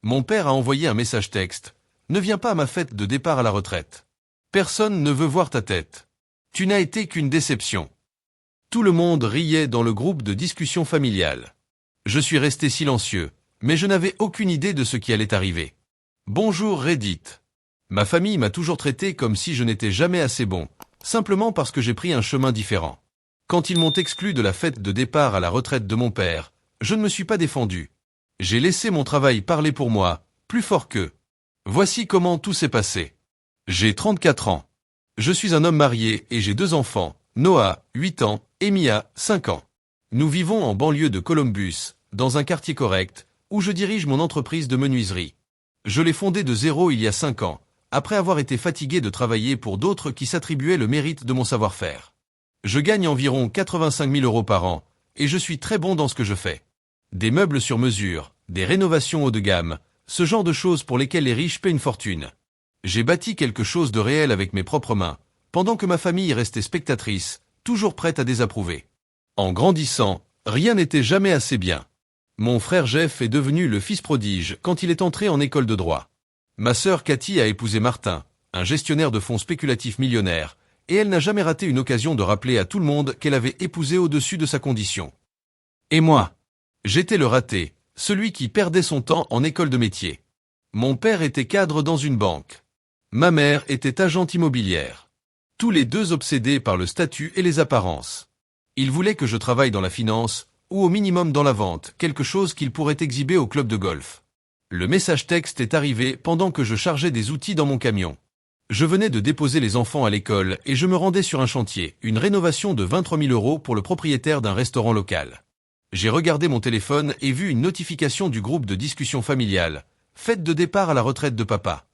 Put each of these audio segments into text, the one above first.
Mon père a envoyé un message texte. Ne viens pas à ma fête de départ à la retraite. Personne ne veut voir ta tête. Tu n'as été qu'une déception. Tout le monde riait dans le groupe de discussion familiale. Je suis resté silencieux, mais je n'avais aucune idée de ce qui allait arriver. Bonjour Reddit. Ma famille m'a toujours traité comme si je n'étais jamais assez bon, simplement parce que j'ai pris un chemin différent. Quand ils m'ont exclu de la fête de départ à la retraite de mon père, je ne me suis pas défendu. J'ai laissé mon travail parler pour moi, plus fort qu'eux. Voici comment tout s'est passé. J'ai 34 ans. Je suis un homme marié et j'ai 2 enfants, Noah, 8 ans, et Mia, 5 ans. Nous vivons en banlieue de Columbus, dans un quartier correct, où je dirige mon entreprise de menuiserie. Je l'ai fondée de zéro il y a 5 ans, après avoir été fatigué de travailler pour d'autres qui s'attribuaient le mérite de mon savoir-faire. Je gagne environ 85 000 € par an, et je suis très bon dans ce que je fais. Des meubles sur mesure, des rénovations haut de gamme, ce genre de choses pour lesquelles les riches paient une fortune. J'ai bâti quelque chose de réel avec mes propres mains, pendant que ma famille restait spectatrice, toujours prête à désapprouver. En grandissant, rien n'était jamais assez bien. Mon frère Jeff est devenu le fils prodige quand il est entré en école de droit. Ma sœur Cathy a épousé Martin, un gestionnaire de fonds spéculatifs millionnaire, et elle n'a jamais raté une occasion de rappeler à tout le monde qu'elle avait épousé au-dessus de sa condition. Et moi? J'étais le raté, celui qui perdait son temps en école de métier. Mon père était cadre dans une banque. Ma mère était agente immobilière. Tous les deux obsédés par le statut et les apparences. Ils voulaient que je travaille dans la finance, ou au minimum dans la vente, quelque chose qu'ils pourraient exhiber au club de golf. Le message texte est arrivé pendant que je chargeais des outils dans mon camion. Je venais de déposer les enfants à l'école et je me rendais sur un chantier, une rénovation de 23 000 € pour le propriétaire d'un restaurant local. J'ai regardé mon téléphone et vu une notification du groupe de discussion familiale, fête de départ à la retraite de papa.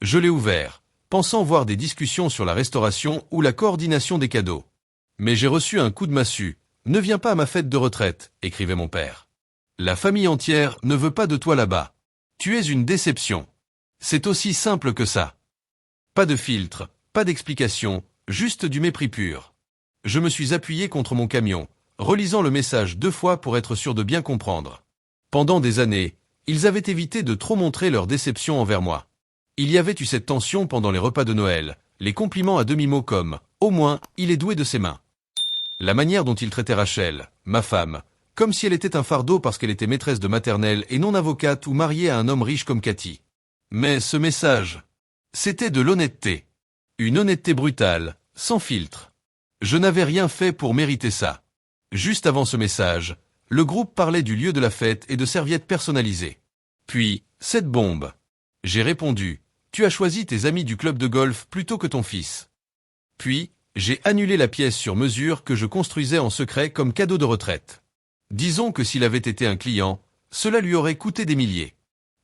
Je l'ai ouvert, pensant voir des discussions sur la restauration ou la coordination des cadeaux. Mais j'ai reçu un coup de massue. Ne viens pas à ma fête de retraite, écrivait mon père. La famille entière ne veut pas de toi là-bas. Tu es une déception. C'est aussi simple que ça. Pas de filtre, pas d'explication, juste du mépris pur. Je me suis appuyé contre mon camion, relisant le message 2 fois pour être sûr de bien comprendre. Pendant des années, ils avaient évité de trop montrer leur déception envers moi. Il y avait eu cette tension pendant les repas de Noël, les compliments à demi-mot comme « au moins, il est doué de ses mains ». La manière dont ils traitaient Rachel, ma femme, comme si elle était un fardeau parce qu'elle était maîtresse de maternelle et non avocate ou mariée à un homme riche comme Cathy. Mais ce message, c'était de l'honnêteté. Une honnêteté brutale, sans filtre. Je n'avais rien fait pour mériter ça. Juste avant ce message, le groupe parlait du lieu de la fête et de serviettes personnalisées. Puis, cette bombe. J'ai répondu, tu as choisi tes amis du club de golf plutôt que ton fils. Puis, j'ai annulé la pièce sur mesure que je construisais en secret comme cadeau de retraite. Disons que s'il avait été un client, cela lui aurait coûté des milliers.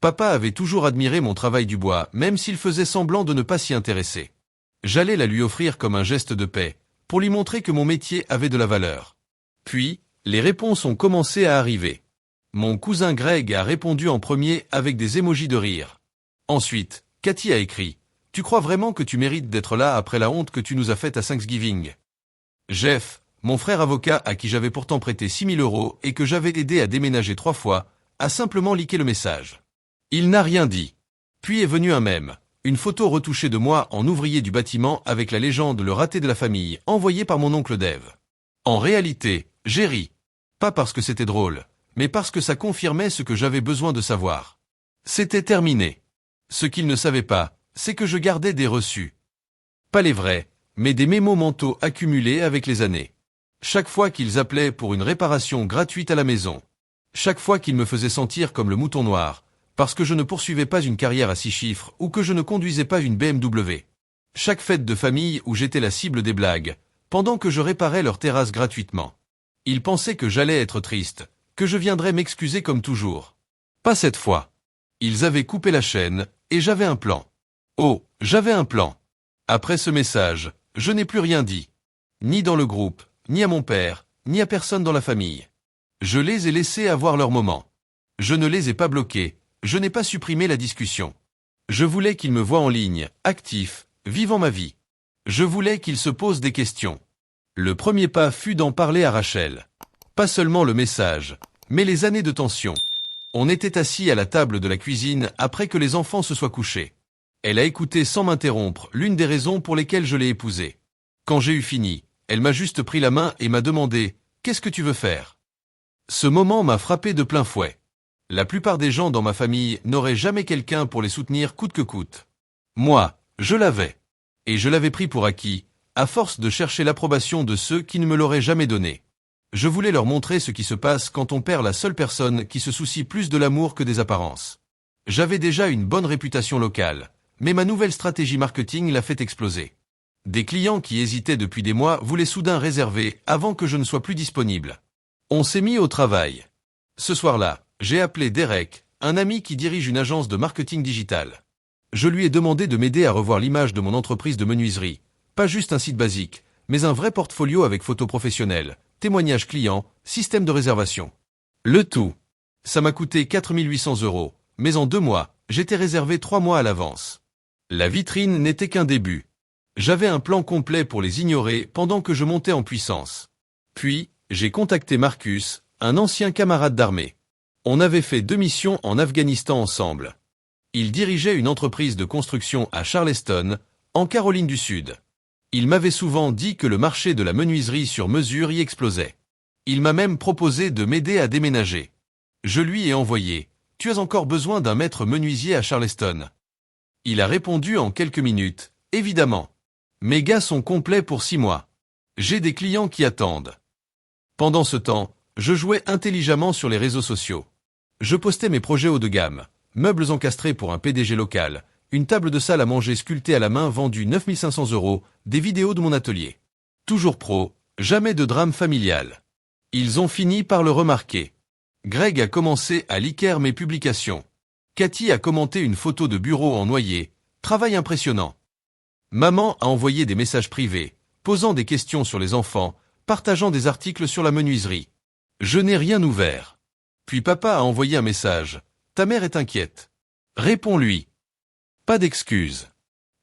Papa avait toujours admiré mon travail du bois, même s'il faisait semblant de ne pas s'y intéresser. J'allais la lui offrir comme un geste de paix, pour lui montrer que mon métier avait de la valeur. Puis, les réponses ont commencé à arriver. Mon cousin Greg a répondu en premier avec des émojis de rire. Ensuite, Cathy a écrit « Tu crois vraiment que tu mérites d'être là après la honte que tu nous as faite à Thanksgiving ?» Jeff, mon frère avocat à qui j'avais pourtant prêté 6 000 € et que j'avais aidé à déménager 3 fois, a simplement liké le message. Il n'a rien dit. Puis est venu un mème, une photo retouchée de moi en ouvrier du bâtiment avec la légende « Le raté de la famille » envoyée par mon oncle Dave. En réalité, j'ai ri. Pas parce que c'était drôle, mais parce que ça confirmait ce que j'avais besoin de savoir. C'était terminé. Ce qu'ils ne savaient pas, c'est que je gardais des reçus. Pas les vrais, mais des mémos mentaux accumulés avec les années. Chaque fois qu'ils appelaient pour une réparation gratuite à la maison. Chaque fois qu'ils me faisaient sentir comme le mouton noir, parce que je ne poursuivais pas une carrière à 6 chiffres ou que je ne conduisais pas une BMW. Chaque fête de famille où j'étais la cible des blagues, pendant que je réparais leur terrasse gratuitement. Ils pensaient que j'allais être triste, que je viendrais m'excuser comme toujours. Pas cette fois. Ils avaient coupé la chaîne, et j'avais un plan. Oh, j'avais un plan. Après ce message, je n'ai plus rien dit. Ni dans le groupe, ni à mon père, ni à personne dans la famille. Je les ai laissés avoir leur moment. Je ne les ai pas bloqués, je n'ai pas supprimé la discussion. Je voulais qu'ils me voient en ligne, actif, vivant ma vie. Je voulais qu'ils se posent des questions. Le premier pas fut d'en parler à Rachel. Pas seulement le message, mais les années de tension. On était assis à la table de la cuisine après que les enfants se soient couchés. Elle a écouté sans m'interrompre l'une des raisons pour lesquelles je l'ai épousée. Quand j'ai eu fini, elle m'a juste pris la main et m'a demandé « Qu'est-ce que tu veux faire ?» Ce moment m'a frappé de plein fouet. La plupart des gens dans ma famille n'auraient jamais quelqu'un pour les soutenir coûte que coûte. Moi, je l'avais. Et je l'avais pris pour acquis, à force de chercher l'approbation de ceux qui ne me l'auraient jamais donné. Je voulais leur montrer ce qui se passe quand on perd la seule personne qui se soucie plus de l'amour que des apparences. J'avais déjà une bonne réputation locale, mais ma nouvelle stratégie marketing l'a fait exploser. Des clients qui hésitaient depuis des mois voulaient soudain réserver avant que je ne sois plus disponible. On s'est mis au travail. Ce soir-là, j'ai appelé Derek, un ami qui dirige une agence de marketing digital. Je lui ai demandé de m'aider à revoir l'image de mon entreprise de menuiserie. Pas juste un site basique, mais un vrai portfolio avec photos professionnelles, témoignages clients, système de réservation. Le tout. Ça m'a coûté 4 800 €, mais en 2 mois, j'étais réservé 3 mois à l'avance. La vitrine n'était qu'un début. J'avais un plan complet pour les ignorer pendant que je montais en puissance. Puis, j'ai contacté Marcus, un ancien camarade d'armée. On avait fait 2 missions en Afghanistan ensemble. Il dirigeait une entreprise de construction à Charleston, en Caroline du Sud. Il m'avait souvent dit que le marché de la menuiserie sur mesure y explosait. Il m'a même proposé de m'aider à déménager. Je lui ai envoyé « Tu as encore besoin d'un maître menuisier à Charleston ?» Il a répondu en quelques minutes « Évidemment. Mes gars sont complets pour 6 mois. J'ai des clients qui attendent. » Pendant ce temps, je jouais intelligemment sur les réseaux sociaux. Je postais mes projets haut de gamme, meubles encastrés pour un PDG local, une table de salle à manger sculptée à la main vendue 9 500 €, des vidéos de mon atelier. Toujours pro, jamais de drame familial. Ils ont fini par le remarquer. Greg a commencé à liker mes publications. Cathy a commenté une photo de bureau en noyer, travail impressionnant. Maman a envoyé des messages privés, posant des questions sur les enfants, partageant des articles sur la menuiserie. Je n'ai rien ouvert. Puis papa a envoyé un message. Ta mère est inquiète. Réponds-lui. Pas d'excuses.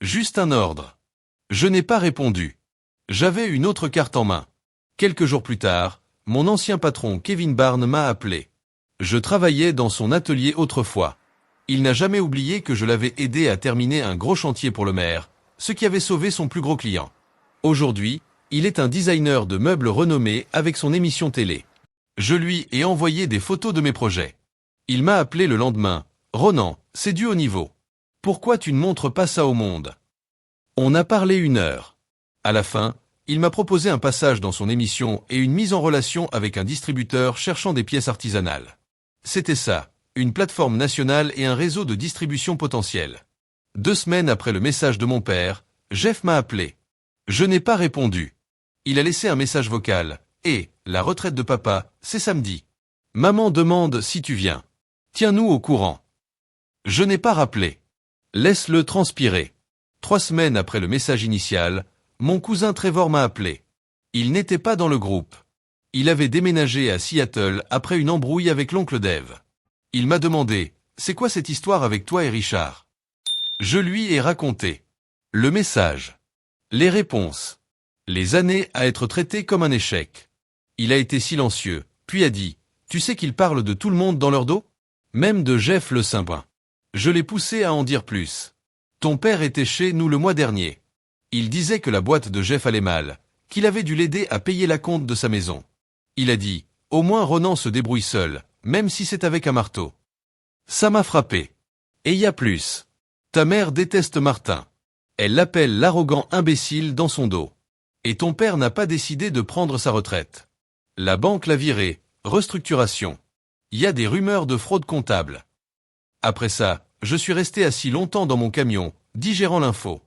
Juste un ordre. Je n'ai pas répondu. J'avais une autre carte en main. Quelques jours plus tard, mon ancien patron Kevin Barnes m'a appelé. Je travaillais dans son atelier autrefois. Il n'a jamais oublié que je l'avais aidé à terminer un gros chantier pour le maire, ce qui avait sauvé son plus gros client. Aujourd'hui, il est un designer de meubles renommé avec son émission télé. Je lui ai envoyé des photos de mes projets. Il m'a appelé le lendemain. « Ronan, c'est du haut niveau. Pourquoi tu ne montres pas ça au monde ?» On a parlé 1 heure. À la fin, il m'a proposé un passage dans son émission et une mise en relation avec un distributeur cherchant des pièces artisanales. C'était ça, une plateforme nationale et un réseau de distribution potentiel. 2 semaines après le message de mon père, Jeff m'a appelé. Je n'ai pas répondu. Il a laissé un message vocal. Et, la retraite de papa, c'est samedi. Maman demande si tu viens. Tiens-nous au courant. Je n'ai pas rappelé. Laisse-le transpirer. 3 semaines après le message initial, mon cousin Trevor m'a appelé. Il n'était pas dans le groupe. Il avait déménagé à Seattle après une embrouille avec l'oncle Dave. Il m'a demandé, c'est quoi cette histoire avec toi et Richard? Je lui ai raconté. Le message. Les réponses. Les années à être traité comme un échec. Il a été silencieux, puis a dit, tu sais qu'ils parlent de tout le monde dans leur dos? Même de Jeff le Saint-Brin. Je l'ai poussé à en dire plus. Ton père était chez nous le mois dernier. Il disait que la boîte de Jeff allait mal, qu'il avait dû l'aider à payer la compte de sa maison. Il a dit, au moins Ronan se débrouille seul, même si c'est avec un marteau. Ça m'a frappé. Et y a plus. Ta mère déteste Martin. Elle l'appelle l'arrogant imbécile dans son dos. Et ton père n'a pas décidé de prendre sa retraite. La banque l'a viré, restructuration. Il y a des rumeurs de fraude comptable. Après ça, je suis resté assis longtemps dans mon camion, digérant l'info.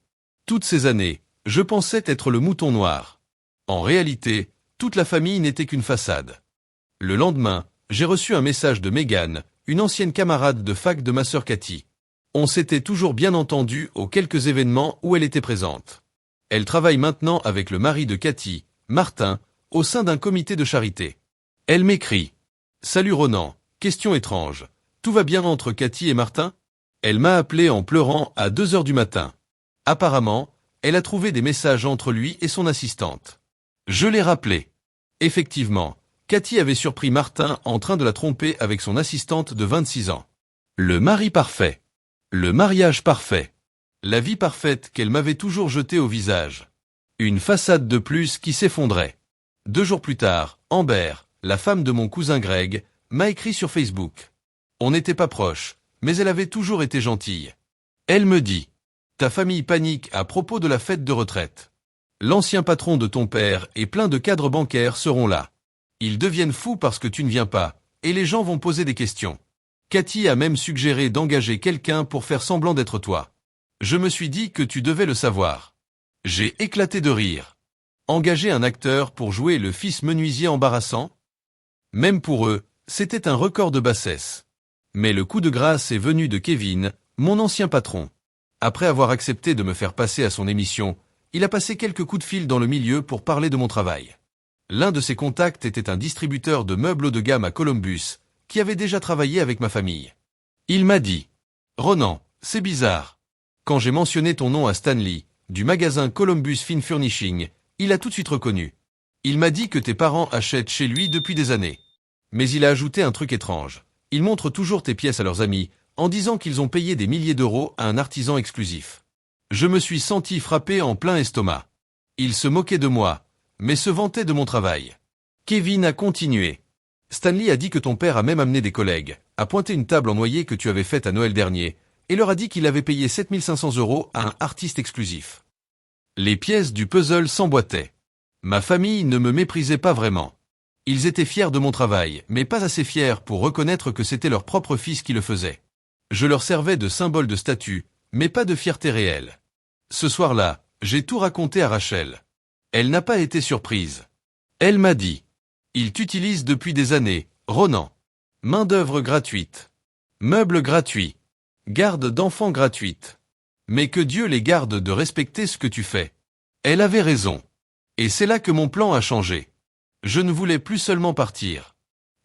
Toutes ces années, je pensais être le mouton noir. En réalité, toute la famille n'était qu'une façade. Le lendemain, j'ai reçu un message de Megan, une ancienne camarade de fac de ma sœur Cathy. On s'était toujours bien entendu aux quelques événements où elle était présente. Elle travaille maintenant avec le mari de Cathy, Martin, au sein d'un comité de charité. Elle m'écrit. Salut Ronan, question étrange. Tout va bien entre Cathy et Martin? Elle m'a appelé en pleurant à 2 heures du matin. Apparemment, elle a trouvé des messages entre lui et son assistante. Je l'ai rappelé. Effectivement, Cathy avait surpris Martin en train de la tromper avec son assistante de 26 ans. Le mari parfait. Le mariage parfait. La vie parfaite qu'elle m'avait toujours jetée au visage. Une façade de plus qui s'effondrait. 2 jours plus tard, Amber, la femme de mon cousin Greg, m'a écrit sur Facebook. On n'était pas proches, mais elle avait toujours été gentille. Elle me dit « Ta famille panique à propos de la fête de retraite. L'ancien patron de ton père et plein de cadres bancaires seront là. Ils deviennent fous parce que tu ne viens pas, et les gens vont poser des questions. Cathy a même suggéré d'engager quelqu'un pour faire semblant d'être toi. Je me suis dit que tu devais le savoir. » J'ai éclaté de rire. Engager un acteur pour jouer le fils menuisier embarrassant? Même pour eux, c'était un record de bassesse. Mais le coup de grâce est venu de Kevin, mon ancien patron. Après avoir accepté de me faire passer à son émission, il a passé quelques coups de fil dans le milieu pour parler de mon travail. L'un de ses contacts était un distributeur de meubles haut de gamme à Columbus, qui avait déjà travaillé avec ma famille. Il m'a dit « Ronan, c'est bizarre. Quand j'ai mentionné ton nom à Stanley, du magasin Columbus Fine Furnishing, il a tout de suite reconnu. Il m'a dit que tes parents achètent chez lui depuis des années. Mais il a ajouté un truc étrange. Il montre toujours tes pièces à leurs amis, en disant qu'ils ont payé des milliers d'euros à un artisan exclusif. Je me suis senti frappé en plein estomac. Il se moquait de moi, mais se vantait de mon travail. Kevin a continué. Stanley a dit que ton père a même amené des collègues, a pointé une table en noyer que tu avais faite à Noël dernier, et leur a dit qu'il avait payé 7 500 € à un artiste exclusif. Les pièces du puzzle s'emboîtaient. Ma famille ne me méprisait pas vraiment. Ils étaient fiers de mon travail, mais pas assez fiers pour reconnaître que c'était leur propre fils qui le faisait. Je leur servais de symbole de statut, mais pas de fierté réelle. Ce soir-là, j'ai tout raconté à Rachel. Elle n'a pas été surprise. Elle m'a dit « Ils t'utilisent depuis des années, Ronan. Main-d'œuvre gratuite. Meubles gratuits. Garde d'enfants gratuite. Mais que Dieu les garde de respecter ce que tu fais. » Elle avait raison. Et c'est là que mon plan a changé. Je ne voulais plus seulement partir.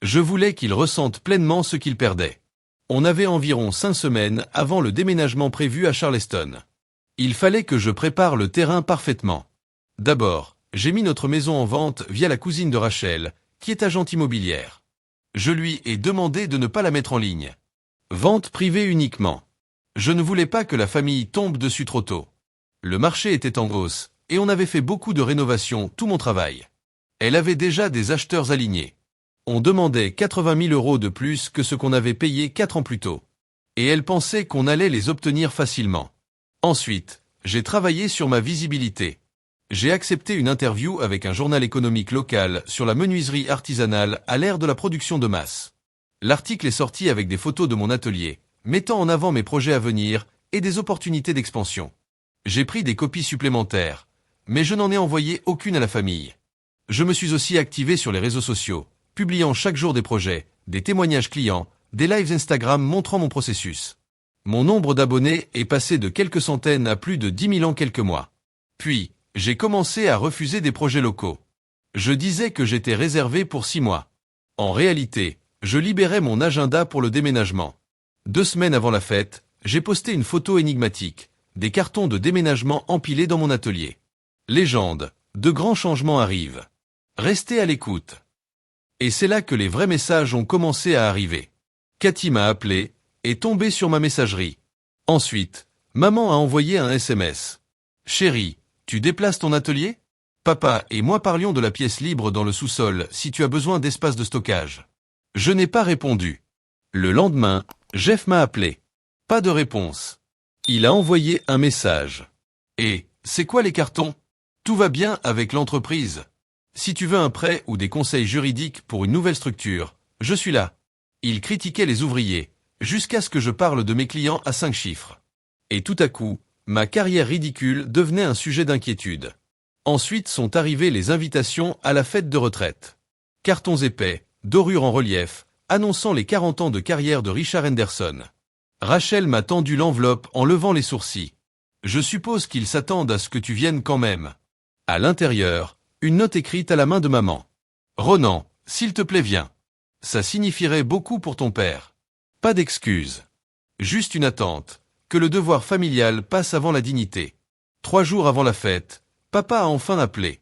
Je voulais qu'ils ressentent pleinement ce qu'ils perdaient. On avait environ 5 semaines avant le déménagement prévu à Charleston. Il fallait que je prépare le terrain parfaitement. D'abord, j'ai mis notre maison en vente via la cousine de Rachel, qui est agente immobilière. Je lui ai demandé de ne pas la mettre en ligne. Vente privée uniquement. Je ne voulais pas que la famille tombe dessus trop tôt. Le marché était en hausse, et on avait fait beaucoup de rénovations, tout mon travail. Elle avait déjà des acheteurs alignés. On demandait 80 000 € de plus que ce qu'on avait payé 4 ans plus tôt. Et elle pensait qu'on allait les obtenir facilement. Ensuite, j'ai travaillé sur ma visibilité. J'ai accepté une interview avec un journal économique local sur la menuiserie artisanale à l'ère de la production de masse. L'article est sorti avec des photos de mon atelier, mettant en avant mes projets à venir et des opportunités d'expansion. J'ai pris des copies supplémentaires, mais je n'en ai envoyé aucune à la famille. Je me suis aussi activé sur les réseaux sociaux, publiant chaque jour des projets, des témoignages clients, des lives Instagram montrant mon processus. Mon nombre d'abonnés est passé de quelques centaines à plus de 10 000 en quelques mois. Puis, j'ai commencé à refuser des projets locaux. Je disais que j'étais réservé pour 6 mois. En réalité, je libérais mon agenda pour le déménagement. 2 semaines avant la fête, j'ai posté une photo énigmatique, des cartons de déménagement empilés dans mon atelier. Légende, de grands changements arrivent. Restez à l'écoute. Et c'est là que les vrais messages ont commencé à arriver. Cathy m'a appelé, est tombée sur ma messagerie. Ensuite, maman a envoyé un SMS. « Chérie, tu déplaces ton atelier ? Papa et moi parlions de la pièce libre dans le sous-sol si tu as besoin d'espace de stockage. » Je n'ai pas répondu. Le lendemain, Jeff m'a appelé. Pas de réponse. Il a envoyé un message. « Et, c'est quoi les cartons ? Tout va bien avec l'entreprise. Si tu veux un prêt ou des conseils juridiques pour une nouvelle structure, je suis là. » Il critiquait les ouvriers, jusqu'à ce que je parle de mes clients à 5 chiffres. Et tout à coup, ma carrière ridicule devenait un sujet d'inquiétude. Ensuite sont arrivées les invitations à la fête de retraite. Cartons épais, dorures en relief, annonçant les 40 ans de carrière de Richard Henderson. Rachel m'a tendu l'enveloppe en levant les sourcils. Je suppose qu'ils s'attendent à ce que tu viennes quand même. À l'intérieur, une note écrite à la main de maman. Ronan, s'il te plaît viens. Ça signifierait beaucoup pour ton père. Pas d'excuses. Juste une attente, que le devoir familial passe avant la dignité. 3 jours avant la fête, papa a enfin appelé.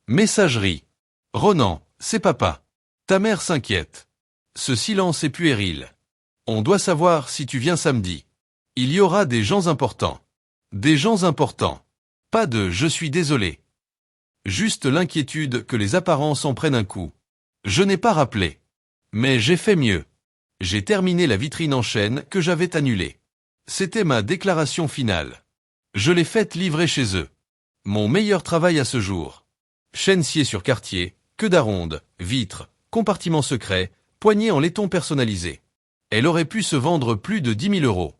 Messagerie. Ronan, c'est papa. Ta mère s'inquiète. Ce silence est puéril. On doit savoir si tu viens samedi. Il y aura des gens importants. Des gens importants. Pas de « je suis désolé ». Juste l'inquiétude que les apparences en prennent un coup. Je n'ai pas rappelé. Mais j'ai fait mieux. J'ai terminé la vitrine en chaîne que j'avais annulée. C'était ma déclaration finale. Je l'ai faite livrer chez eux. Mon meilleur travail à ce jour. Chaîne sciée sur quartier, queue d'aronde, vitre, compartiment secret, poignée en laiton personnalisé. Elle aurait pu se vendre plus de 10 000 €.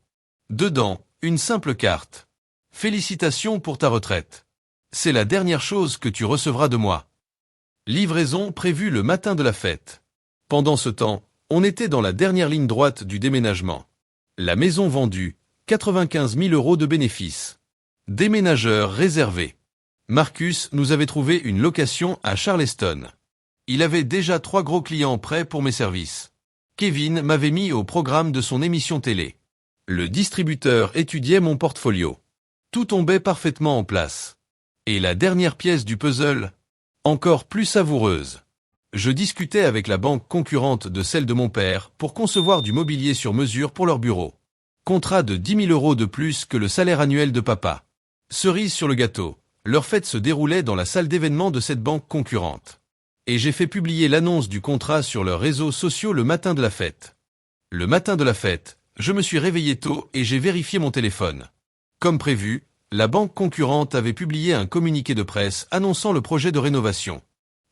Dedans, une simple carte. Félicitations pour ta retraite. C'est la dernière chose que tu recevras de moi. Livraison prévue le matin de la fête. Pendant ce temps, on était dans la dernière ligne droite du déménagement. La maison vendue, 95 000 € de bénéfices. Déménageur réservé. Marcus nous avait trouvé une location à Charleston. Il avait déjà 3 gros clients prêts pour mes services. Kevin m'avait mis au programme de son émission télé. Le distributeur étudiait mon portfolio. Tout tombait parfaitement en place. Et la dernière pièce du puzzle, encore plus savoureuse. Je discutais avec la banque concurrente de celle de mon père pour concevoir du mobilier sur mesure pour leur bureau. Contrat de 10 000 € de plus que le salaire annuel de papa. Cerise sur le gâteau, leur fête se déroulait dans la salle d'événements de cette banque concurrente. Et j'ai fait publier l'annonce du contrat sur leurs réseaux sociaux le matin de la fête. Le matin de la fête, je me suis réveillé tôt et j'ai vérifié mon téléphone. Comme prévu, la banque concurrente avait publié un communiqué de presse annonçant le projet de rénovation.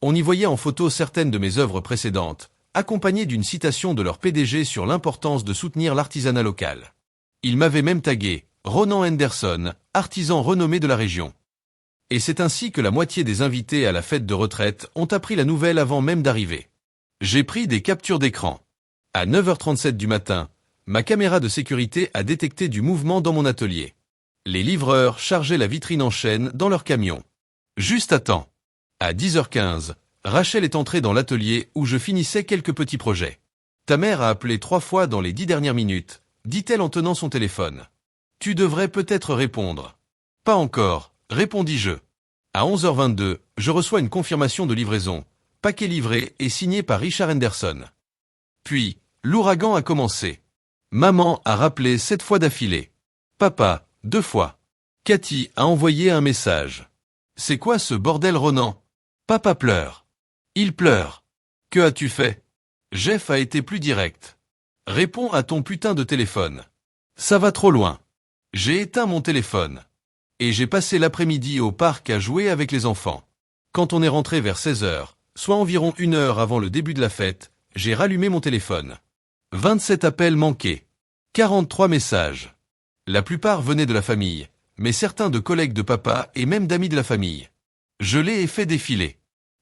On y voyait en photo certaines de mes œuvres précédentes, accompagnées d'une citation de leur PDG sur l'importance de soutenir l'artisanat local. Il m'avait même tagué « Ronan Henderson, artisan renommé de la région ». Et c'est ainsi que la moitié des invités à la fête de retraite ont appris la nouvelle avant même d'arriver. J'ai pris des captures d'écran. À 9h37 du matin, ma caméra de sécurité a détecté du mouvement dans mon atelier. Les livreurs chargeaient la vitrine en chaîne dans leur camion. Juste à temps. À 10h15, Rachel est entrée dans l'atelier où je finissais quelques petits projets. Ta mère a appelé 3 fois dans les 10 dernières minutes, dit-elle en tenant son téléphone. Tu devrais peut-être répondre. Pas encore, répondis-je. À 11h22, je reçois une confirmation de livraison, paquet livré et signé par Richard Henderson. Puis, l'ouragan a commencé. Maman a rappelé 7 fois d'affilée. Papa, 2 fois. Cathy a envoyé un message. C'est quoi ce bordel, Ronan? Papa pleure. Il pleure. Que as-tu fait? Jeff a été plus direct. Réponds à ton putain de téléphone. Ça va trop loin. J'ai éteint mon téléphone. Et j'ai passé l'après-midi au parc à jouer avec les enfants. Quand on est rentré vers 16h, soit environ 1 heure avant le début de la fête, j'ai rallumé mon téléphone. 27 appels manqués. 43 messages. La plupart venaient de la famille, mais certains de collègues de papa et même d'amis de la famille. Je les ai fait défiler.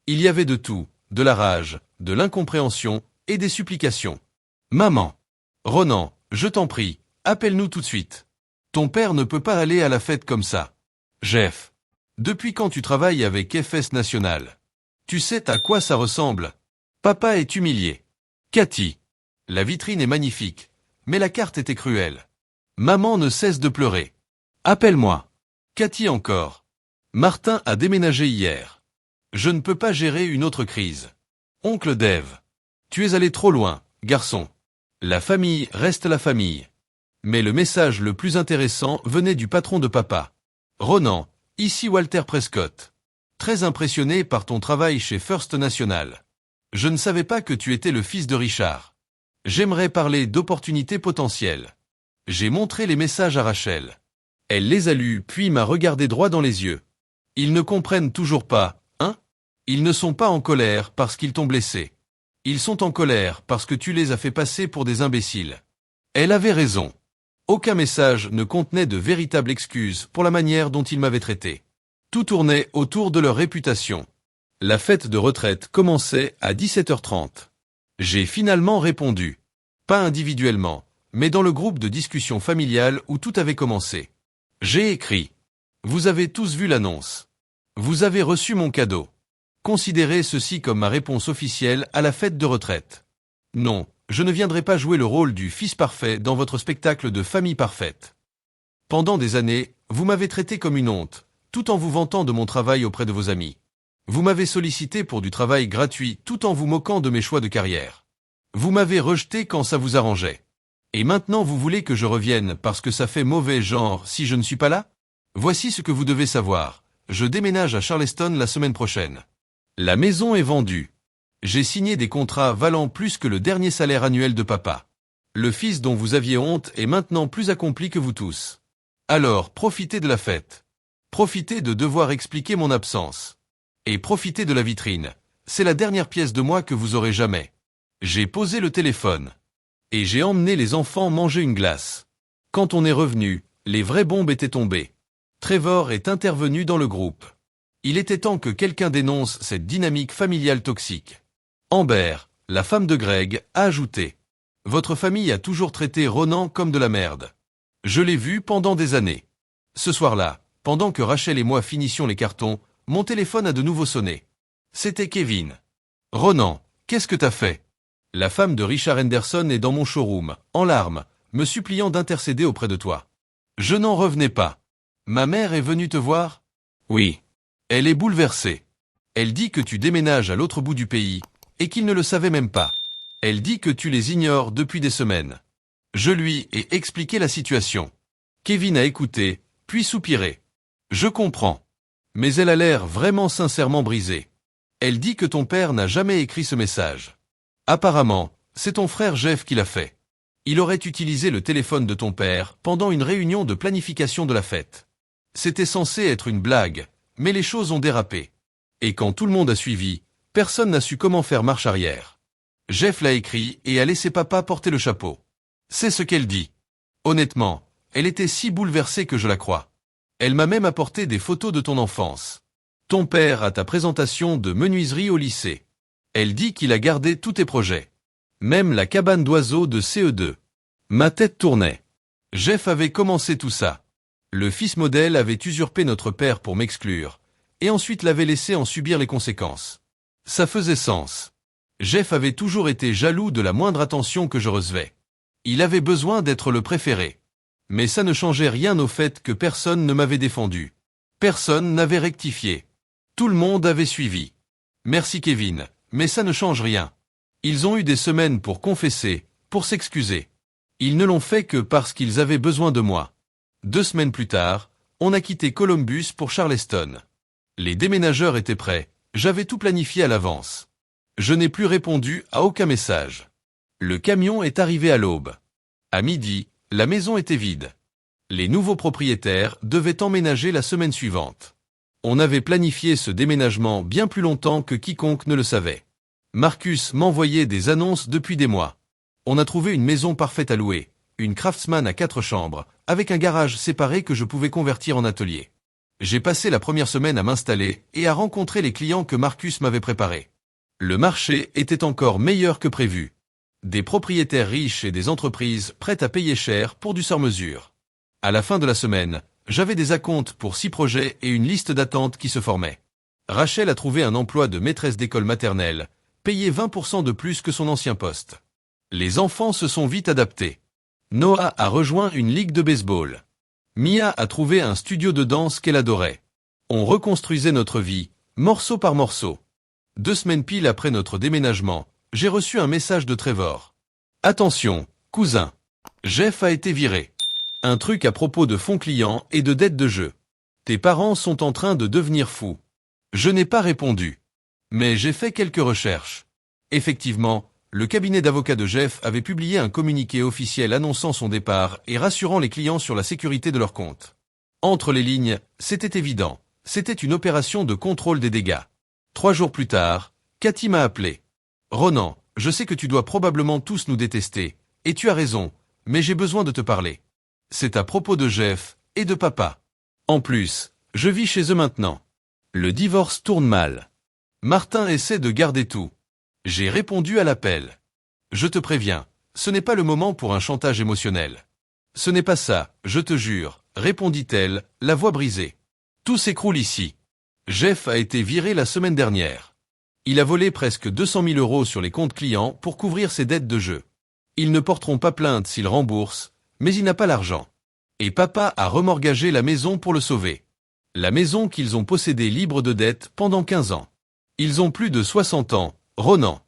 Il y avait de tout, de la rage, de l'incompréhension et des supplications. Maman. Ronan, je t'en prie, appelle-nous tout de suite. Ton père ne peut pas aller à la fête comme ça. Jeff. Depuis quand tu travailles avec FS National? Tu sais à quoi ça ressemble? Papa est humilié. Cathy. La vitrine est magnifique, mais la carte était cruelle. Maman ne cesse de pleurer. Appelle-moi. Cathy encore. Martin a déménagé hier. Je ne peux pas gérer une autre crise. Oncle Dave. Tu es allé trop loin, garçon. La famille reste la famille. Mais le message le plus intéressant venait du patron de papa. Ronan, ici Walter Prescott. Très impressionné par ton travail chez First National. Je ne savais pas que tu étais le fils de Richard. J'aimerais parler d'opportunités potentielles. J'ai montré les messages à Rachel. Elle les a lus puis m'a regardé droit dans les yeux. Ils ne comprennent toujours pas, hein? Ils ne sont pas en colère parce qu'ils t'ont blessé. Ils sont en colère parce que tu les as fait passer pour des imbéciles. Elle avait raison. Aucun message ne contenait de véritables excuses pour la manière dont ils m'avaient traité. Tout tournait autour de leur réputation. La fête de retraite commençait à 17h30. J'ai finalement répondu. Pas individuellement, mais dans le groupe de discussion familiale où tout avait commencé. J'ai écrit. Vous avez tous vu l'annonce. Vous avez reçu mon cadeau. Considérez ceci comme ma réponse officielle à la fête de retraite. Non, je ne viendrai pas jouer le rôle du fils parfait dans votre spectacle de famille parfaite. Pendant des années, vous m'avez traité comme une honte, tout en vous vantant de mon travail auprès de vos amis. Vous m'avez sollicité pour du travail gratuit tout en vous moquant de mes choix de carrière. Vous m'avez rejeté quand ça vous arrangeait. Et maintenant vous voulez que je revienne parce que ça fait mauvais genre si je ne suis pas là? Voici ce que vous devez savoir. Je déménage à Charleston la semaine prochaine. La maison est vendue. J'ai signé des contrats valant plus que le dernier salaire annuel de papa. Le fils dont vous aviez honte est maintenant plus accompli que vous tous. Alors, profitez de la fête. Profitez de devoir expliquer mon absence. Et profitez de la vitrine. C'est la dernière pièce de moi que vous aurez jamais. J'ai posé le téléphone. Et j'ai emmené les enfants manger une glace. Quand on est revenu, les vraies bombes étaient tombées. Trevor est intervenu dans le groupe. Il était temps que quelqu'un dénonce cette dynamique familiale toxique. Amber, la femme de Greg, a ajouté. Votre famille a toujours traité Ronan comme de la merde. Je l'ai vu pendant des années. Ce soir-là, pendant que Rachel et moi finissions les cartons, mon téléphone a de nouveau sonné. C'était Kevin. Ronan, qu'est-ce que t'as fait? La femme de Richard Henderson est dans mon showroom, en larmes, me suppliant d'intercéder auprès de toi. Je n'en revenais pas. Ma mère est venue te voir? Oui. Elle est bouleversée. Elle dit que tu déménages à l'autre bout du pays, et qu'il ne le savait même pas. Elle dit que tu les ignores depuis des semaines. Je lui ai expliqué la situation. Kevin a écouté, puis soupiré. Je comprends. Mais elle a l'air vraiment sincèrement brisée. Elle dit que ton père n'a jamais écrit ce message. Apparemment, c'est ton frère Jeff qui l'a fait. Il aurait utilisé le téléphone de ton père pendant une réunion de planification de la fête. C'était censé être une blague, mais les choses ont dérapé. Et quand tout le monde a suivi, personne n'a su comment faire marche arrière. Jeff l'a écrit et a laissé papa porter le chapeau. C'est ce qu'elle dit. Honnêtement, elle était si bouleversée que je la crois. Elle m'a même apporté des photos de ton enfance. Ton père à ta présentation de menuiserie au lycée. Elle dit qu'il a gardé tous tes projets. Même la cabane d'oiseaux de CE2. Ma tête tournait. Jeff avait commencé tout ça. Le fils modèle avait usurpé notre père pour m'exclure, et ensuite l'avait laissé en subir les conséquences. Ça faisait sens. Jeff avait toujours été jaloux de la moindre attention que je recevais. Il avait besoin d'être le préféré. Mais ça ne changeait rien au fait que personne ne m'avait défendu. Personne n'avait rectifié. Tout le monde avait suivi. Merci Kevin, mais ça ne change rien. Ils ont eu des semaines pour confesser, pour s'excuser. Ils ne l'ont fait que parce qu'ils avaient besoin de moi. 2 semaines plus tard, on a quitté Columbus pour Charleston. Les déménageurs étaient prêts, j'avais tout planifié à l'avance. Je n'ai plus répondu à aucun message. Le camion est arrivé à l'aube. À midi, la maison était vide. Les nouveaux propriétaires devaient emménager la semaine suivante. On avait planifié ce déménagement bien plus longtemps que quiconque ne le savait. Marcus m'envoyait des annonces depuis des mois. On a trouvé une maison parfaite à louer, une Craftsman à 4 chambres, avec un garage séparé que je pouvais convertir en atelier. J'ai passé la première semaine à m'installer et à rencontrer les clients que Marcus m'avait préparés. Le marché était encore meilleur que prévu. Des propriétaires riches et des entreprises prêtes à payer cher pour du sur-mesure. À la fin de la semaine, j'avais des acomptes pour 6 projets et une liste d'attente qui se formait. Rachel a trouvé un emploi de maîtresse d'école maternelle, payé 20% de plus que son ancien poste. Les enfants se sont vite adaptés. Noah a rejoint une ligue de baseball. Mia a trouvé un studio de danse qu'elle adorait. On reconstruisait notre vie, morceau par morceau. 2 semaines pile après notre déménagement, j'ai reçu un message de Trevor. Attention, cousin. Jeff a été viré. Un truc à propos de fonds clients et de dettes de jeu. Tes parents sont en train de devenir fous. Je n'ai pas répondu. Mais j'ai fait quelques recherches. Effectivement, le cabinet d'avocats de Jeff avait publié un communiqué officiel annonçant son départ et rassurant les clients sur la sécurité de leur compte. Entre les lignes, c'était évident. C'était une opération de contrôle des dégâts. 3 jours plus tard, Cathy m'a appelé. Ronan, je sais que tu dois probablement tous nous détester, et tu as raison, mais j'ai besoin de te parler. C'est à propos de Jeff et de papa. En plus, je vis chez eux maintenant. Le divorce tourne mal. Martin essaie de garder tout. J'ai répondu à l'appel. Je te préviens, ce n'est pas le moment pour un chantage émotionnel. Ce n'est pas ça, je te jure, répondit-elle, la voix brisée. Tout s'écroule ici. Jeff a été viré la semaine dernière. Il a volé presque 200 000 € sur les comptes clients pour couvrir ses dettes de jeu. Ils ne porteront pas plainte s'il rembourse, mais il n'a pas l'argent. Et papa a remortgagé la maison pour le sauver. La maison qu'ils ont possédée libre de dettes pendant 15 ans. Ils ont plus de 60 ans, Ronan.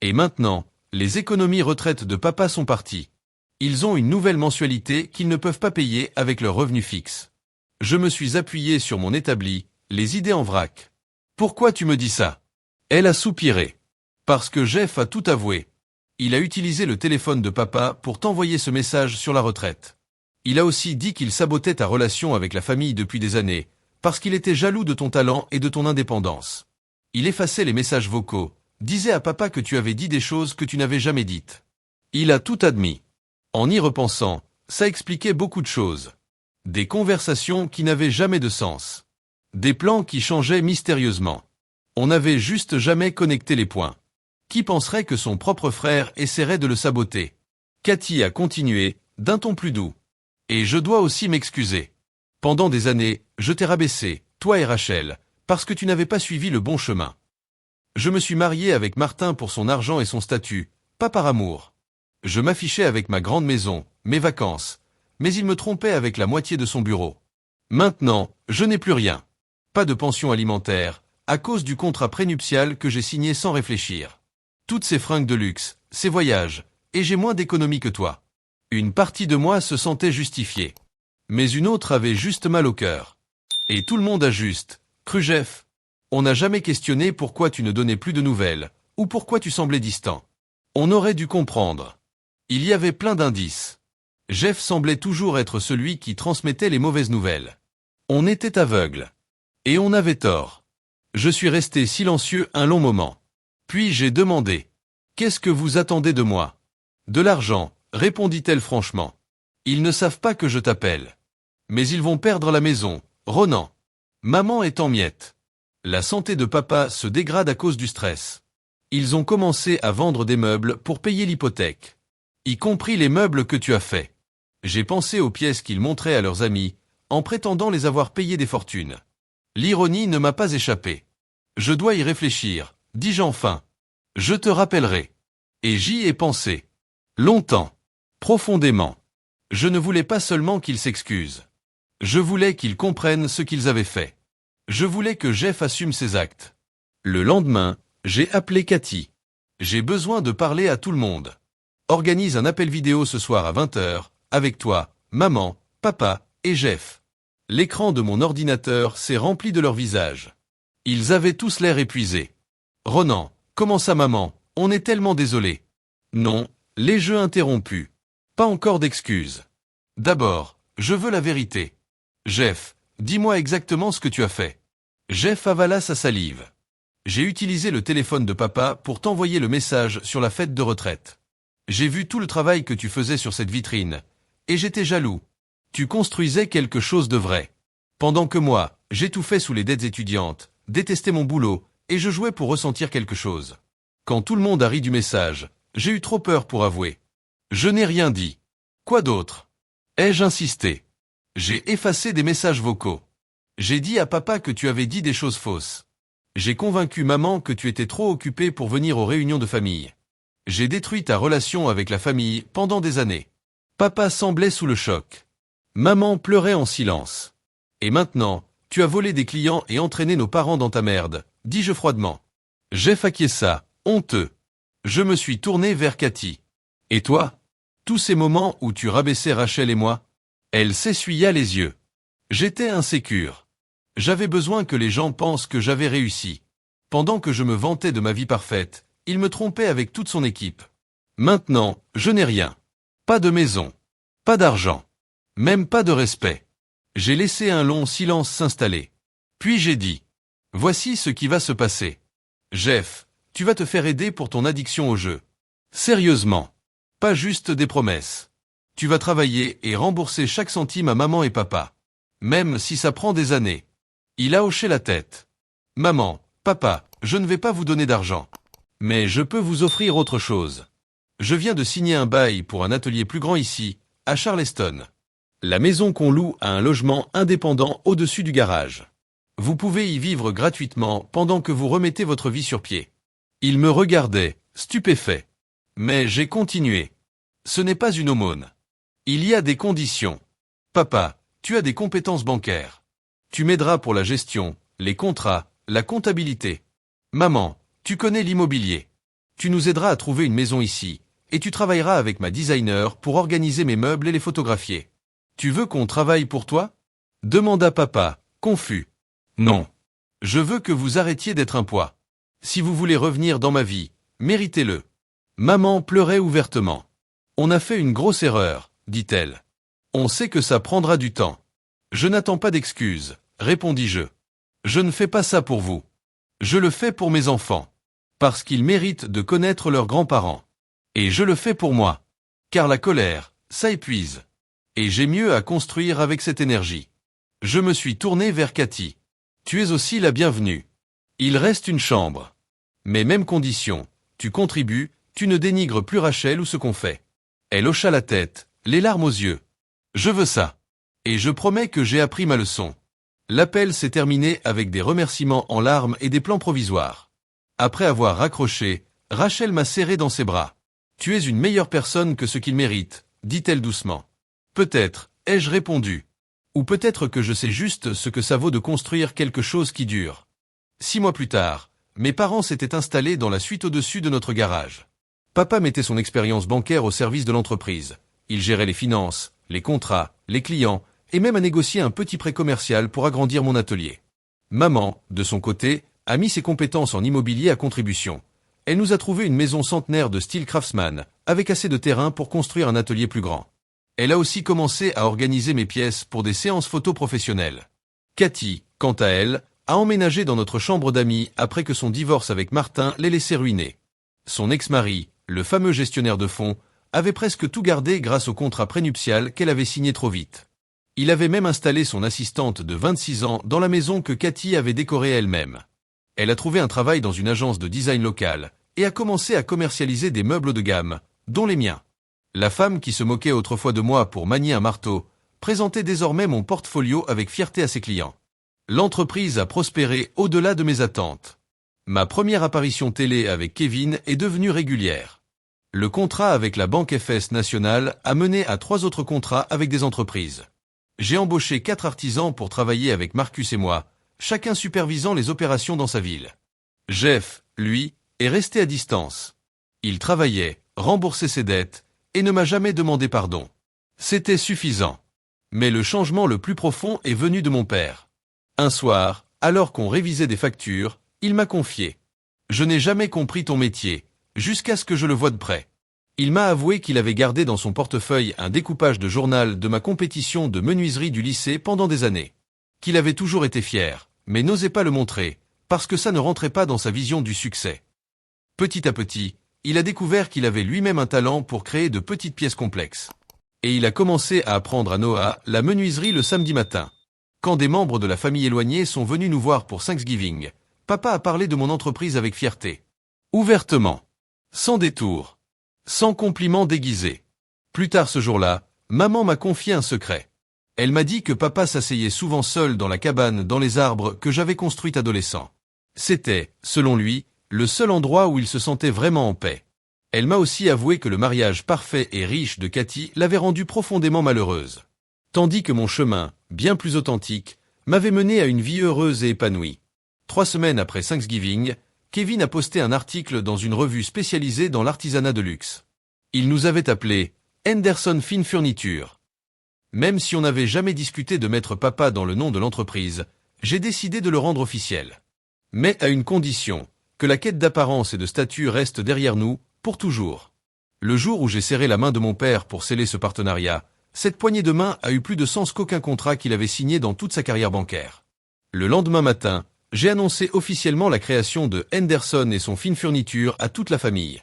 Et maintenant, les économies retraite de papa sont parties. Ils ont une nouvelle mensualité qu'ils ne peuvent pas payer avec leur revenu fixe. Je me suis appuyé sur mon établi, les idées en vrac. Pourquoi tu me dis ça? Elle a soupiré. Parce que Jeff a tout avoué. Il a utilisé le téléphone de papa pour t'envoyer ce message sur la retraite. Il a aussi dit qu'il sabotait ta relation avec la famille depuis des années, parce qu'il était jaloux de ton talent et de ton indépendance. Il effaçait les messages vocaux, disait à papa que tu avais dit des choses que tu n'avais jamais dites. Il a tout admis. En y repensant, ça expliquait beaucoup de choses. Des conversations qui n'avaient jamais de sens. Des plans qui changeaient mystérieusement. On n'avait juste jamais connecté les points. Qui penserait que son propre frère essaierait de le saboter? Cathy a continué, d'un ton plus doux. Et je dois aussi m'excuser. Pendant des années, je t'ai rabaissé, toi et Rachel, parce que tu n'avais pas suivi le bon chemin. Je me suis marié avec Martin pour son argent et son statut, pas par amour. Je m'affichais avec ma grande maison, mes vacances, mais il me trompait avec la moitié de son bureau. Maintenant, je n'ai plus rien. Pas de pension alimentaire, à cause du contrat prénuptial que j'ai signé sans réfléchir. Toutes ces fringues de luxe, ces voyages, et j'ai moins d'économie que toi. Une partie de moi se sentait justifiée. Mais une autre avait juste mal au cœur. Et tout le monde a juste, cru Jeff. On n'a jamais questionné pourquoi tu ne donnais plus de nouvelles, ou pourquoi tu semblais distant. On aurait dû comprendre. Il y avait plein d'indices. Jeff semblait toujours être celui qui transmettait les mauvaises nouvelles. On était aveugle. Et on avait tort. Je suis resté silencieux un long moment. Puis j'ai demandé. Qu'est-ce que vous attendez de moi? De l'argent, répondit-elle franchement. Ils ne savent pas que je t'appelle. Mais ils vont perdre la maison, Ronan. Maman est en miettes. La santé de papa se dégrade à cause du stress. Ils ont commencé à vendre des meubles pour payer l'hypothèque. Y compris les meubles que tu as faits. J'ai pensé aux pièces qu'ils montraient à leurs amis, en prétendant les avoir payées des fortunes. L'ironie ne m'a pas échappé. Je dois y réfléchir, dis-je enfin. Je te rappellerai. Et j'y ai pensé. Longtemps. Profondément. Je ne voulais pas seulement qu'ils s'excusent. Je voulais qu'ils comprennent ce qu'ils avaient fait. Je voulais que Jeff assume ses actes. Le lendemain, j'ai appelé Cathy. J'ai besoin de parler à tout le monde. Organise un appel vidéo ce soir à 20h, avec toi, maman, papa et Jeff. L'écran de mon ordinateur s'est rempli de leurs visages. Ils avaient tous l'air épuisés. Ronan, comment ça maman, on est tellement désolé. Non, les jeux interrompus. Pas encore d'excuses. D'abord, je veux la vérité. Jeff, dis-moi exactement ce que tu as fait. Jeff avala sa salive. J'ai utilisé le téléphone de papa pour t'envoyer le message sur la fête de retraite. J'ai vu tout le travail que tu faisais sur cette vitrine, et j'étais jaloux. Tu construisais quelque chose de vrai. Pendant que moi, j'étouffais sous les dettes étudiantes, détestais mon boulot, et je jouais pour ressentir quelque chose. Quand tout le monde a ri du message, j'ai eu trop peur pour avouer. Je n'ai rien dit. Quoi d'autre? Ai-je insisté? J'ai effacé des messages vocaux. J'ai dit à papa que tu avais dit des choses fausses. J'ai convaincu maman que tu étais trop occupé pour venir aux réunions de famille. J'ai détruit ta relation avec la famille pendant des années. Papa semblait sous le choc. Maman pleurait en silence. Et maintenant, tu as volé des clients et entraîné nos parents dans ta merde, dis-je froidement. Jeff acquiesça, honteux. Je me suis tourné vers Cathy. Et toi? Tous ces moments où tu rabaissais Rachel et moi? Elle s'essuya les yeux. J'étais insécure. J'avais besoin que les gens pensent que j'avais réussi. Pendant que je me vantais de ma vie parfaite, il me trompait avec toute son équipe. Maintenant, je n'ai rien. Pas de maison. Pas d'argent. Même pas de respect. J'ai laissé un long silence s'installer. Puis j'ai dit. Voici ce qui va se passer. Jeff, tu vas te faire aider pour ton addiction au jeu. Sérieusement. Pas juste des promesses. Tu vas travailler et rembourser chaque centime à maman et papa. Même si ça prend des années. Il a hoché la tête. Maman, papa, je ne vais pas vous donner d'argent. Mais je peux vous offrir autre chose. Je viens de signer un bail pour un atelier plus grand ici, à Charleston. La maison qu'on loue a un logement indépendant au-dessus du garage. Vous pouvez y vivre gratuitement pendant que vous remettez votre vie sur pied. Il me regardait, stupéfait. Mais j'ai continué. Ce n'est pas une aumône. Il y a des conditions. Papa, tu as des compétences bancaires. Tu m'aideras pour la gestion, les contrats, la comptabilité. Maman, tu connais l'immobilier. Tu nous aideras à trouver une maison ici, et tu travailleras avec ma designer pour organiser mes meubles et les photographier. Tu veux qu'on travaille pour toi? Demanda papa, confus. Non. Je veux que vous arrêtiez d'être un poids. Si vous voulez revenir dans ma vie, méritez-le. Maman pleurait ouvertement. On a fait une grosse erreur, dit-elle. On sait que ça prendra du temps. Je n'attends pas d'excuses, répondis-je. Je ne fais pas ça pour vous. Je le fais pour mes enfants. Parce qu'ils méritent de connaître leurs grands-parents. Et je le fais pour moi. Car la colère, ça épuise. Et j'ai mieux à construire avec cette énergie. Je me suis tourné vers Cathy. Tu es aussi la bienvenue. Il reste une chambre. Mais même condition, tu contribues, tu ne dénigres plus Rachel ou ce qu'on fait. Elle hocha la tête, les larmes aux yeux. Je veux ça. Et je promets que j'ai appris ma leçon. L'appel s'est terminé avec des remerciements en larmes et des plans provisoires. Après avoir raccroché, Rachel m'a serré dans ses bras. Tu es une meilleure personne que ce qu'il mérite, dit-elle doucement. Peut-être, ai-je répondu. Ou peut-être que je sais juste ce que ça vaut de construire quelque chose qui dure. 6 mois plus tard, mes parents s'étaient installés dans la suite au-dessus de notre garage. Papa mettait son expérience bancaire au service de l'entreprise. Il gérait les finances, les contrats, les clients, et même a négocié un petit prêt commercial pour agrandir mon atelier. Maman, de son côté, a mis ses compétences en immobilier à contribution. Elle nous a trouvé une maison centenaire de style craftsman, avec assez de terrain pour construire un atelier plus grand. Elle a aussi commencé à organiser mes pièces pour des séances photos professionnelles. Cathy, quant à elle, a emménagé dans notre chambre d'amis après que son divorce avec Martin l'ait laissé ruiner. Son ex-mari, le fameux gestionnaire de fonds, avait presque tout gardé grâce au contrat prénuptial qu'elle avait signé trop vite. Il avait même installé son assistante de 26 ans dans la maison que Cathy avait décorée elle-même. Elle a trouvé un travail dans une agence de design locale et a commencé à commercialiser des meubles de gamme, dont les miens. La femme qui se moquait autrefois de moi pour manier un marteau, présentait désormais mon portfolio avec fierté à ses clients. L'entreprise a prospéré au-delà de mes attentes. Ma première apparition télé avec Kevin est devenue régulière. Le contrat avec la Banque FS Nationale a mené à 3 autres contrats avec des entreprises. J'ai embauché 4 artisans pour travailler avec Marcus et moi, chacun supervisant les opérations dans sa ville. Jeff, lui, est resté à distance. Il travaillait, remboursait ses dettes, et ne m'a jamais demandé pardon. C'était suffisant. Mais le changement le plus profond est venu de mon père. Un soir, alors qu'on révisait des factures, il m'a confié. Je n'ai jamais compris ton métier, jusqu'à ce que je le voie de près. Il m'a avoué qu'il avait gardé dans son portefeuille un découpage de journal de ma compétition de menuiserie du lycée pendant des années. Qu'il avait toujours été fier, mais n'osait pas le montrer, parce que ça ne rentrait pas dans sa vision du succès. Petit à petit, il a découvert qu'il avait lui-même un talent pour créer de petites pièces complexes. Et il a commencé à apprendre à Noah la menuiserie le samedi matin. Quand des membres de la famille éloignée sont venus nous voir pour Thanksgiving, papa a parlé de mon entreprise avec fierté. Ouvertement. Sans détour. Sans compliment déguisé. Plus tard ce jour-là, maman m'a confié un secret. Elle m'a dit que papa s'asseyait souvent seul dans la cabane dans les arbres que j'avais construite adolescent. C'était, selon lui, le seul endroit où il se sentait vraiment en paix. Elle m'a aussi avoué que le mariage parfait et riche de Cathy l'avait rendue profondément malheureuse. Tandis que mon chemin, bien plus authentique, m'avait mené à une vie heureuse et épanouie. 3 semaines après Thanksgiving, Kevin a posté un article dans une revue spécialisée dans l'artisanat de luxe. Il nous avait appelés Henderson Fine Furniture. Même si on n'avait jamais discuté de mettre papa dans le nom de l'entreprise, j'ai décidé de le rendre officiel. Mais à une condition, que la quête d'apparence et de statut reste derrière nous, pour toujours. Le jour où j'ai serré la main de mon père pour sceller ce partenariat, cette poignée de main a eu plus de sens qu'aucun contrat qu'il avait signé dans toute sa carrière bancaire. Le lendemain matin, j'ai annoncé officiellement la création de Henderson et son Fine Furniture à toute la famille.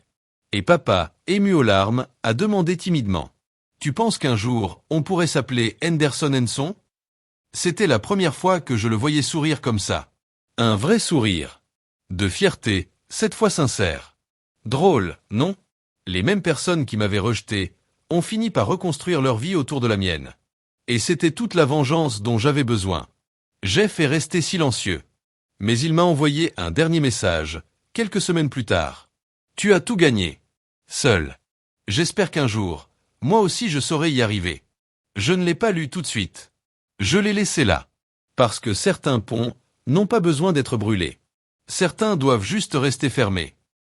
Et papa, ému aux larmes, a demandé timidement. « Tu penses qu'un jour, on pourrait s'appeler Henderson & Son ?» C'était la première fois que je le voyais sourire comme ça. Un vrai sourire. De fierté, cette fois sincère. Drôle, non? Les mêmes personnes qui m'avaient rejeté ont fini par reconstruire leur vie autour de la mienne. Et c'était toute la vengeance dont j'avais besoin. Jeff est resté silencieux. Mais il m'a envoyé un dernier message, quelques semaines plus tard. « Tu as tout gagné. Seul. J'espère qu'un jour, moi aussi je saurai y arriver. » Je ne l'ai pas lu tout de suite. Je l'ai laissé là. Parce que certains ponts n'ont pas besoin d'être brûlés. Certains doivent juste rester fermés.